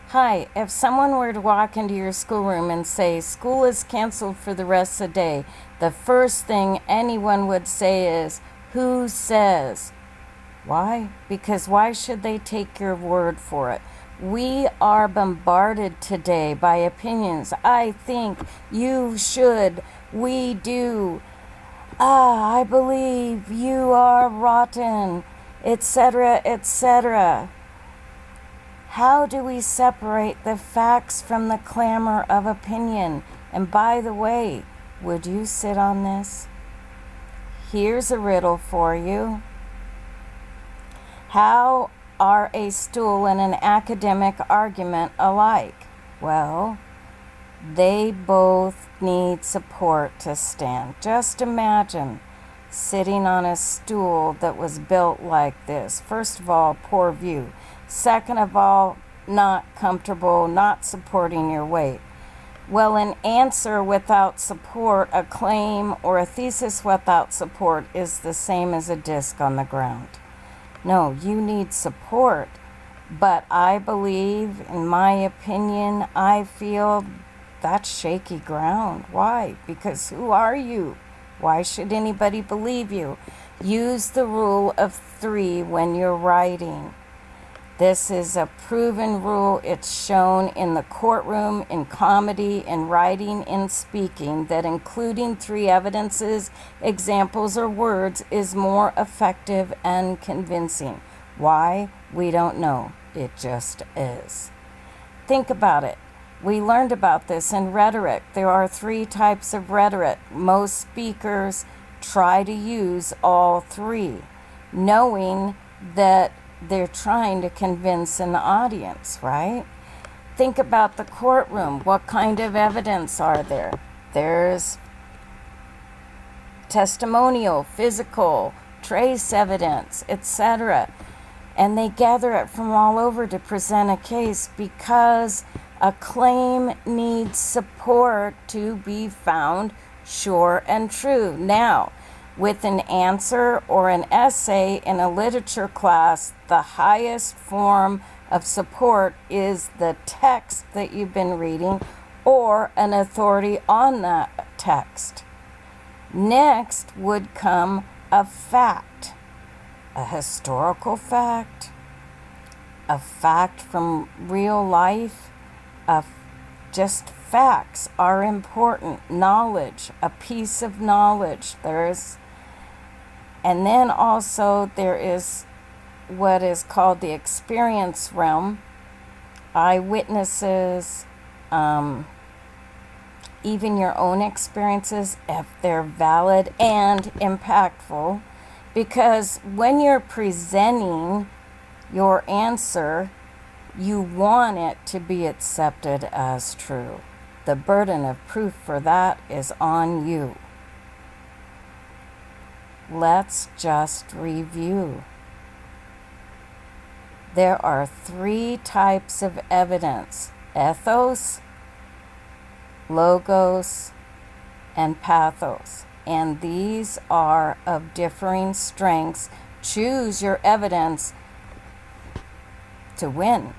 Hi, if someone were to walk into your schoolroom and say, school is canceled for the rest of the day, the first thing anyone would say is, who says? Why? Because why should they take your word for it? We are bombarded today by opinions. I think, you should, we do, I believe, you are rotten, etc., etc. How do we separate the facts from the clamor of opinion? And by the way, would you sit on this? Here's a riddle for you. How are a stool and an academic argument alike? Well, they both need support to stand. Just imagine sitting on a stool that was built like this. First of all, poor view. Second of all, not comfortable, not supporting your weight. Well, an answer without support, a claim, or a thesis without support is the same as a disc on the ground. No, you need support, but I believe, in my opinion, I feel that's shaky ground. Why? Because who are you? Why should anybody believe you? Use the rule of 3 when you're writing. This is a proven rule. It's shown in the courtroom, in comedy, in writing, in speaking, that including 3 evidences, examples, or words is more effective and convincing. Why? We don't know. It just is. Think about it. We learned about this in rhetoric. There are 3 types of rhetoric. Most speakers try to use all 3, knowing that they're trying to convince an audience, right? Think about the courtroom. What kind of evidence are there? There's testimonial, physical, trace evidence, etc. And they gather it from all over to present a case because a claim needs support to be found sure and true. Now, with an answer or an essay in a literature class, the highest form of support is the text that you've been reading or an authority on that text. Next would come a fact, a historical fact, a fact from real life, just facts are important. Knowledge, a piece of knowledge. And then also there is what is called the experience realm, eyewitnesses, even your own experiences, if they're valid and impactful. Because when you're presenting your answer, you want it to be accepted as true. The burden of proof for that is on you. Let's just review. There are 3 types of evidence: ethos, logos, and pathos. And these are of differing strengths. Choose your evidence to win.